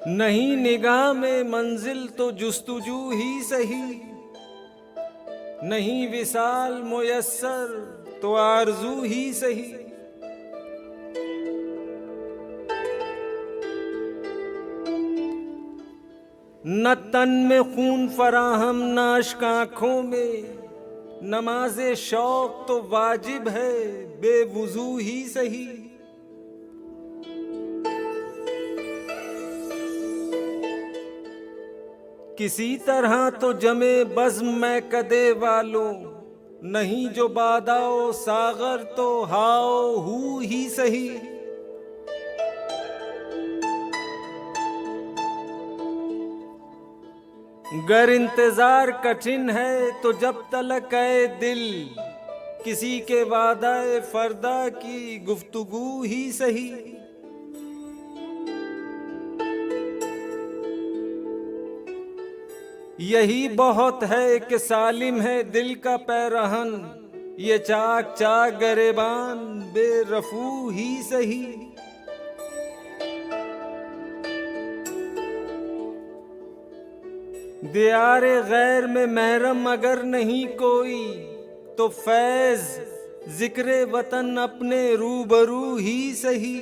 नहीं निगाह में मंजिल तो जुस्तजू ही सही, नहीं विसाल मुयस्सर तो आरज़ू ही सही। न तन में खून फराहम न अश्क आँखों में, नमाज़े शौक तो वाजिब है बेवुजू ही सही। किसी तरह तो जमे बज़्म में कदे वालों, नहीं जो बादाओ सागर तो हाओ हू ही सही। गर इंतजार कठिन है तो जब तलक है दिल, किसी के वादाए फरदा की गुफ्तगू ही सही। यही बहुत है कि सालिम है दिल का पैरहन, ये चाक चाक गरेबान बेरफू ही सही। दियारे गैर में महरम अगर नहीं कोई, तो फैज जिक्रे वतन अपने रूबरू ही सही।